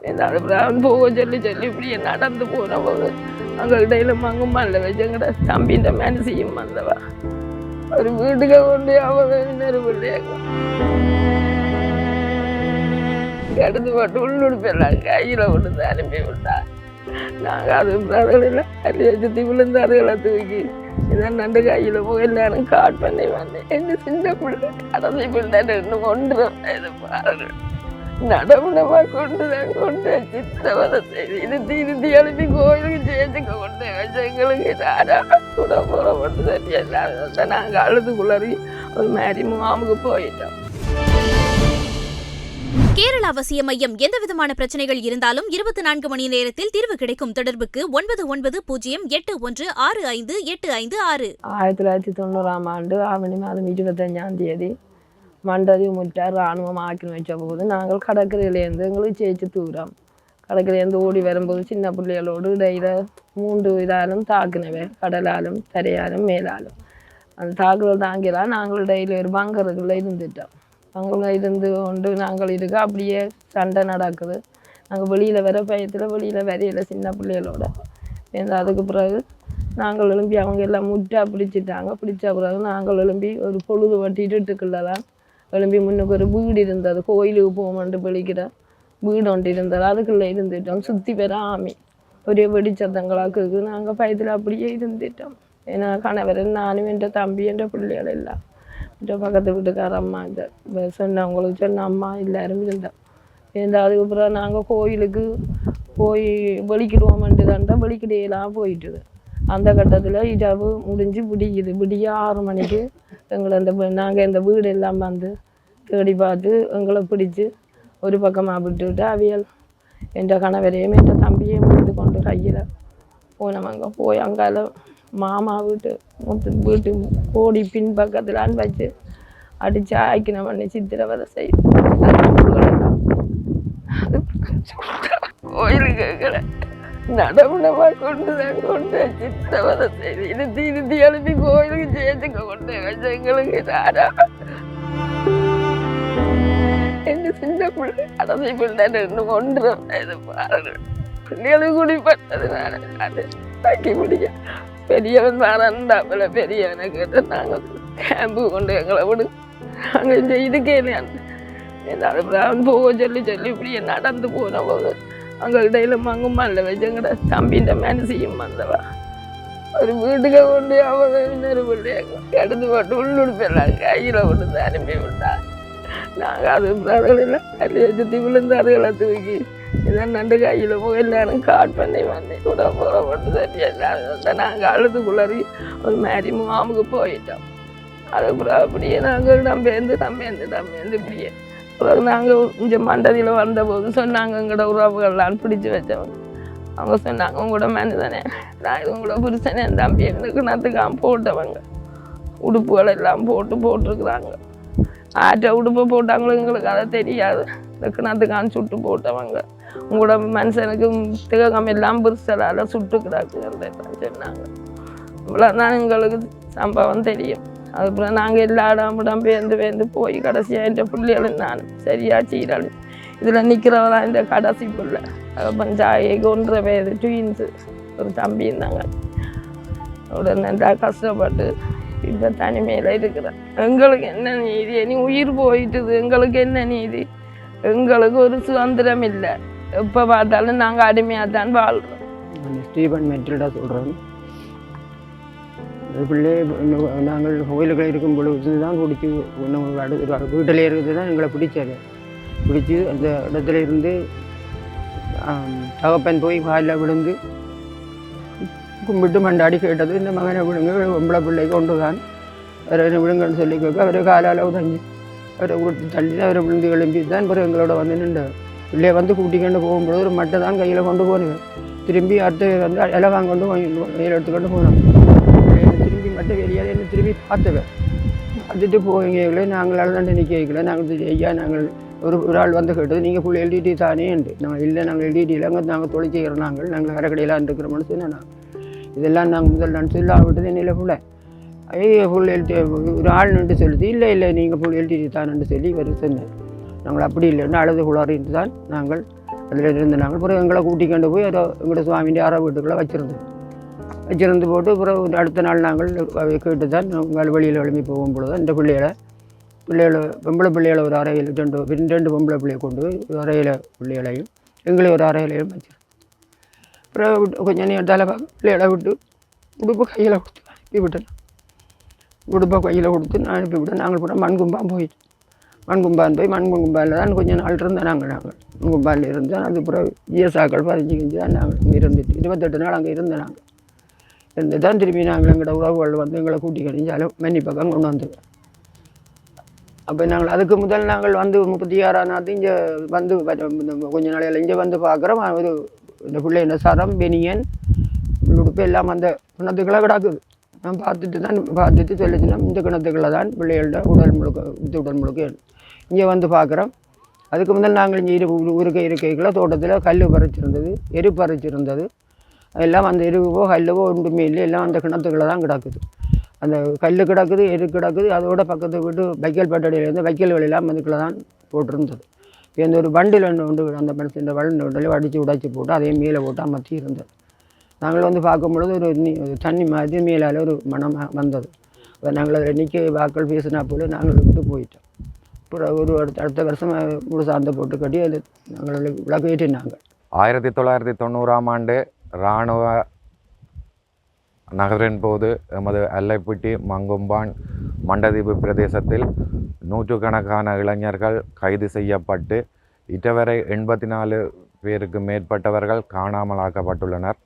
அவன் போக சொல்லி சொல்லி இப்படியே நடந்து போன போது அங்கே இடையில மங்கும் மல்ல வச்சு எங்கட தம்பின்ற மனசையும் வந்தவா ஒரு வீட்டுக்கு கொண்டு அவங்க இன்னொரு பிள்ளையாங்க எடுத்து போட்டு உள்ளுடுப்பெல்லாம் கையில் விழுந்து அனுப்பி விட்டா. நாங்கள் அது அதுகளில் அள்ளி வச்சு விழுந்தாருகளை தூக்கி இதான் நண்டு கையில் போய் எல்லாரும் காட் பண்ணி வந்தேன். எங்கள் சின்ன பிள்ளை கடைசி பிள்ளை இன்னும் 1.5 வயது பாருங்க. நடமுடமா கொண்டு சித்திரவதை செய்து இருத்தி எழுப்பி கோயிலுக்கு சேர்த்துக்க கொண்டு வச்சு எங்களுக்கு யாரா கூட போற மட்டும் சரி எல்லாரும் நாங்கள் அழுதுக்குள்ளறி ஒரு மாதிரி முகாமுக்கு போயிட்டோம். கேரள அவசிய மையம் எந்தவிதமான பிரச்சனைகள் இருந்தாலும் 24 மணி நேரத்தில் தீர்வு கிடைக்கும். தொடர்புக்கு 9908165856. 1990ஆம் ஆண்டு ஆவணி மாதம் 25ஆம் தேதி மண்டதி முற்றார் இராணுவம் ஆக்கி வச்ச போது நாங்கள் கடற்கரையிலேருந்து எங்களுக்கு சேச்சு தூரம் கடற்கரையிலேருந்து ஓடி வரும்போது சின்ன பிள்ளைகளோடு இடையில 3 இதாலும் தாக்குனவை, கடலாலும் தரையாலும் மேலாலும். அந்த தாக்குதல் தாங்கிலாம் நாங்கள் இடையில ஒரு பங்கருக்குள்ளே இருந்துட்டோம். பங்கரில் இருந்து கொண்டு நாங்கள் இருக்க அப்படியே சண்டை நடக்குது. நாங்கள் வெளியில் வர பயத்தில் வெளியில் வரையில சின்ன பிள்ளைகளோட அதுக்கு பிறகு நாங்கள் எழும்பி அவங்க எல்லாம் முட்டா பிடிச்சிட்டாங்க. பிடிச்ச பிறகு நாங்கள் எழும்பி ஒரு பொழுது வட்டிட்டுக்குள்ளதான் எழும்பி முன்னுக்கு ஒரு வீடு இருந்தது, கோயிலுக்கு போகமான்ட்டு வெளிக்கிற வீடு ஒன்று இருந்தது. அதுக்குள்ளே இருந்துட்டோம். சுற்றி பெற ஆமி ஒரே வெடிச்சத்தங்களாக்கு நாங்கள் பயத்தில் அப்படியே இருந்துட்டோம். ஏன்னா கணவர் நானும் என்ற தம்பி என்ற பிள்ளைகள் எல்லாம் இந்த பக்கத்து வீட்டுக்கார அம்மா இந்த சொன்னவங்களுக்கு சொன்ன அம்மா எல்லாரும் இருந்தோம். அதுக்கு பிறகு நாங்கள் கோயிலுக்கு போய் வெளிக்கிடுவோம்ட்டு தாண்டா வெளிக்கிடையெல்லாம் போயிட்டுது. அந்த கட்டத்தில் இரவு முடிஞ்சு விடியுது. விடிய 6 மணிக்கு எங்களை நாங்கள் இந்த வீடு எல்லாம் வந்து தேடி பார்த்து எங்களை பிடிச்சி ஒரு பக்கமாக விட்டுவிட்டு அவியல் என்ற கணவரையும் என்ற தம்பியையும் முடித்து கொண்டு கையில் போனவங்க போய் அங்கால மாமா வீட்டு கோடி பின் பக்கத்தில் வச்சு அடித்து ஆய்க்கின பண்ணி சித்திரவதை செய்து கோயிலுக்கு நடமுடமா கொண்டு சித்திரவதை செய்து இருத்தி எழுப்பி கோயிலுக்கு சேர்த்துக்க கொண்டு வச்சு எங்களுக்கு யாரா எங்க சின்ன பிள்ளை கடைசி பிள்ளை இன்னும் 1.5 வயது பாருங்க. பிள்ளைகளுக்கு குடிப்பட்டதுனால அது தாக்கி பிடிக்க பெரியவன் வரண்டாப்பில் பெரியவனை கேட்டு நாங்கள் கேம்பு கொண்டு எங்களை விடு நாங்கள் இந்த இதுக்கே அவன் போக சொல்லி இப்படியே நடந்து போன போது அங்கே இடையில மங்கும் மல்ல வச்சு எங்கட தம்பின்ற மனசையும் வந்தவா ஒரு வீட்டுக்கு கொண்டு அவங்க இன்னொரு பிள்ளையாங்க எடுத்து போட்டு உள்ளுடுப்பெல்லாம் கையில் விழுந்து அனுப்பி விட்டா. நாங்கள் அது அதுகளில் அள்ளி வச்சு விழுந்தாருகளை தூக்கி இதான் நண்டு கையில் போய் எல்லாரும் காட் பண்ணி வந்தேன். கூட போகிற மட்டும் சரி எல்லாரும் நாங்கள் அழுதுக்குள்ளறி ஒரு மாதிரி முகாமுக்கு போயிட்டோம். அதுக்கப்புறம் அப்படியே நாங்கள் நம்பேந்து இப்படியே பிறகு நாங்கள் இங்கே மண்டதியில் வந்தபோது சொன்னாங்க எங்களோட உறவுகள்லாம் பிடிச்சி வச்சவங்க. அவங்க சொன்னாங்க உங்களோட மனிதனே நான் இது உங்களோட புருஷனே என் தம்பி எனக்கு நத்துக்காம போட்டவங்க உடுப்புகள் எல்லாம் போட்டிருக்குறாங்க. ஆற்ற உடுப்பை போட்டாங்களோ எங்களுக்கு அதை தெரியாது. நத்துக்கான சுட்டு போட்டவங்க உங்களோட மனுஷனுக்கு திககம் எல்லாம் புருஷலால் சுட்டுக்கிறாக்குங்கிறத சொன்னாங்க. இவ்வளோதான் எங்களுக்கு சம்பவம் தெரியும். அதுக்கப்புறம் நாங்கள் எல்லா இடம் பேர்ந்து போய் கடைசியாக என்ற பிள்ளைகளும் நான் சரியா சீராளி இதில் நிற்கிறவளா இந்த கடைசி பிள்ளை பஞ்சாயக்கு 1.5 வயது ட்வீன்ஸு ஒரு தம்பி இருந்தாங்க. உடனே நல்லா கஷ்டப்பட்டு இப்போ தனிமையில் இருக்கிறேன். எங்களுக்கு என்ன நீதி? இனி உயிர் போயிட்டுது. எங்களுக்கு என்ன நீதி? எங்களுக்கு ஒரு சுதந்திரம் இல்லை. எப்போ பார்த்தாலும் நாங்கள் அடிமையாக தான் வாழ்கிறோம். ஸ்டீபன் மெட்ரிடா சொல்கிறோம். பிள்ளை நாங்கள் கோயில்கள் இருக்கும் பொழுது தான் பிடிச்சி வீட்டில் இருக்கிறது தான் எங்களை பிடிச்சது. பிடிச்சி அந்த இடத்துல இருந்து தகப்பன் போய் காலில் விழுந்து கும்பிட்டு மண்டாடி கேட்டது, இந்த மகனை விழுங்க பொம்பளை பிள்ளை கொண்டு தான் அவரை விழுங்கன்னு சொல்லி கேட்க அவரை காலால் உதஞ்சி அவரை கொடுத்து தள்ளி அவரை விழுந்து எழும்பி தான் பிறகு எங்களோட வந்து நின்றார். பிள்ளையை வந்து கூட்டிக்கொண்டு போகும்போது ஒரு மட்டை தான் கையில் கொண்டு போனேன். திரும்பி அடுத்து வந்து இலகாங்க கொண்டு கையில் எடுத்துக்கொண்டு போனோம். திரும்பி மட்டும் வெளியால் என்ன திரும்பி பார்த்துவேன். பார்த்துட்டு போவீங்களே நாங்களால் தான் நிற்க வைக்கல. நாங்கள் ஐயா நாங்கள் ஒரு ஆள் வந்து கேட்டது, நீங்கள் ஃபுல் எல்டிடி தானே என்று. நாங்கள் இல்லை, நாங்கள் எல்டிடி இல்லைங்க, நாங்கள் தொழில் செய்கிறோம், நாங்கள் அரைக்கடையெல்லாம் இருக்கிறோம்னு சொன்னேன். இதெல்லாம் நாங்கள் முதல் நான் சொல்ல விட்டது என்னில் ஃபுல்லை ஃபுல் எல்டி ஒரு ஆள் நின்று சொல்லுது. இல்லை நீங்கள் ஃபுல் எல்டிடி தானு சொல்லி இவர் சொன்னார். நாங்கள் அப்படி இல்லைன்னு அழுது குளாரிட்டு தான் நாங்கள் அதில் இருந்து நாங்கள் பிறகு எங்களை கூட்டிக்கொண்டு போய் அதை எங்களோட சுவாமிൻ്റെ அறை வீட்டுக்குள்ளே வச்சிருந்து போட்டு பிறகு அடுத்த நாள் நாங்கள் கேட்டு தான் நாங்கள் வெளியில் எழுப்பி போகும் பொழுது இந்த பிள்ளைகளை பொம்பளை பிள்ளைகளை ஒரு அறையில் ரெண்டு பொம்பளை பிள்ளையை கொண்டு போய் ஒரு அறையில் பிள்ளைகளையும் எங்களையும் ஒரு அறையிலையும் வச்சிருந்தோம். பிறகு கொஞ்சம் நேரத்தால் பிள்ளைகளை விட்டு உடுப்பு கையில் கொடுத்து அனுப்பி விட்டேன். உடுப்பை கையில் கொடுத்து நான் அனுப்பி விட்டேன். நாங்கள் கூட மண்கும்பான் போயிட்டு மண்கும்பானில் தான் கொஞ்சம் நாள் இருந்தோம். மண்கும்பானில் இருந்தால் அது பிறகு ஜிஎஸ்ஆக்கள் 15 தான் நாங்கள் அங்கே இருந்துட்டு 28 நாள் அங்கே இருந்தோம். நாங்கள் இருந்து தான் திரும்பி நாங்கள் எங்களோட உறவுகள் வந்து எங்களை கூட்டி கணிஞ்சாலும் மென்னி பக்கம் கொண்டு வந்துடுவோம். அப்போ நாங்கள் அதுக்கு முதல் நாங்கள் வந்து 36ஆம் இங்கே வந்து கொஞ்ச நாளையில் இங்கே வந்து பார்க்குறோம். ஒரு இந்த பிள்ளைங்க சரம் பெனியன் உடுப்பு எல்லாம் அந்த கிணத்துக்களை கிடக்குது. நான் பார்த்துட்டு சொல்லிச்சுன்னா இந்த கிணத்துக்களை தான் பிள்ளைகளோட உடல் முழுக்க இங்கே வந்து பார்க்குறோம். அதுக்கு முதல் நாங்கள் இங்கே இருக்கைக்குள்ள தோட்டத்தில் கல் பறிச்சிருந்தது, எரு பறிச்சிருந்தது. எல்லாம் அந்த எருவோ கல்லுவோ ஒன்றுமே இல்லை, எல்லாம் அந்த கிணத்துக்களை தான் கிடக்குது. அந்த கல் கிடக்குது, எரு கிடக்குது. அதோட பக்கத்து வீட்டு வைக்கல் பட்டடியிலேருந்து வைக்கல்கள் எல்லாம் அதுக்குள்ளே தான் போட்டிருந்தது. இந்த ஒரு வண்டில் ஒன்று அந்த மனுஷன் இந்த வண்டில் அடித்து உடைச்சி போட்டு அதையும் மேலே போட்டு அமர்த்தி இருந்தது. நாங்கள் வந்து பார்க்கும்பொழுது ஒரு தண்ணி மாதிரி மேலால் ஒரு மனம் வந்தது. அப்போ நாங்கள் அதில் நிற்க வாக்கள் பேசினா போல நாங்கள் விட்டு போயிட்டோம். அப்புறம் ஒரு அடுத்த வருஷம் முழு சார்ந்த போட்டு கட்டி அதில் நாங்கள் விளக்கு ஏற்றினாங்க. 1990ஆம் ஆண்டு இராணுவ நகரின் போது எமது அல்லைப்பிட்டி மங்கும்பான் மண்டதீவு பிரதேசத்தில் நூற்றுக்கணக்கான இளைஞர்கள் கைது செய்யப்பட்டு இதுவரை 84 பேருக்கு மேற்பட்டவர்கள் காணாமலாக்கப்பட்டுள்ளனர்.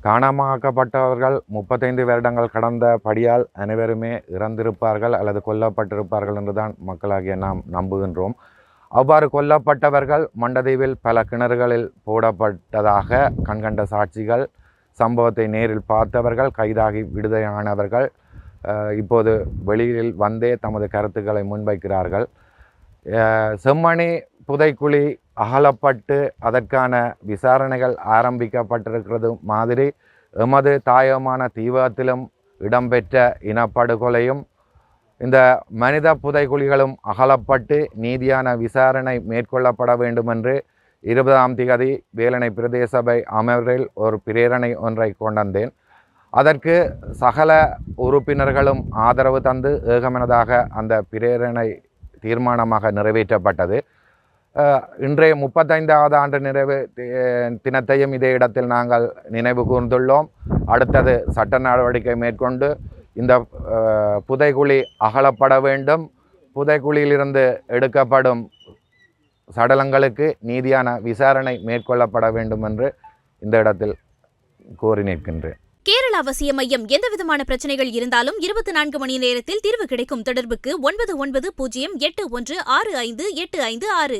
காணாமலாக்கப்பட்டவர்கள் 35 வருடங்கள் கடந்த படியால் அனைவருமே இறந்திருப்பார்கள் அல்லது கொல்லப்பட்டிருப்பார்கள் என்றுதான் மக்களாகிய நாம் நம்புகின்றோம். அவ்வாறு கொல்லப்பட்டவர்கள் மண்டதீவில் பல கிணறுகளில் போடப்பட்டதாக கண்கண்ட சாட்சிகள், சம்பவத்தை நேரில் பார்த்தவர்கள், கைதாகி விடுதலையானவர்கள் இப்போது வெளியில் வந்தே தமது கருத்துக்களை முன்வைக்கிறார்கள். செம்மணி புதைக்குழி அகலப்பட்டு அதற்கான விசாரணைகள் ஆரம்பிக்கப்பட்டிருக்கிறது மாதிரி எமது தாயகமான தீவகத்திலும் இடம்பெற்ற இனப்படுகொலையும் இந்த மனித புதைக்குழிகளும் அகலப்பட்டு நீதியான விசாரணை மேற்கொள்ளப்பட வேண்டும் என்று 20ஆம் தேதி வேலணை பிரதேச சபை அமர்வில் ஒரு பிரேரணை ஒன்றை கொண்டந்தேன். அதற்கு சகல உறுப்பினர்களும் ஆதரவு தந்து ஏகமனதாக அந்த பிரேரணை தீர்மானமாக நிறைவேற்றப்பட்டது. இன்றைய 35வது ஆண்டு நிறைவு தினத்தையும் இதே இடத்தில் நாங்கள் நினைவு கூர்ந்துள்ளோம். அடுத்தது சட்ட நடவடிக்கை மேற்கொண்டு இந்த புதைக்குழி அகலப்பட வேண்டும். புதைக்குழியிலிருந்து எடுக்கப்படும் சடலங்களுக்கு நீதியான விசாரணை மேற்கொள்ளப்பட வேண்டும் என்று இந்த இடத்தில் கோரி நிற்கின்றேன். கேரளா வசிய மையம் எந்தவிதமான பிரச்சனைகள் இருந்தாலும் 24 மணி நேரத்தில் தீர்வு கிடைக்கும். தொடர்புக்கு 9908165856.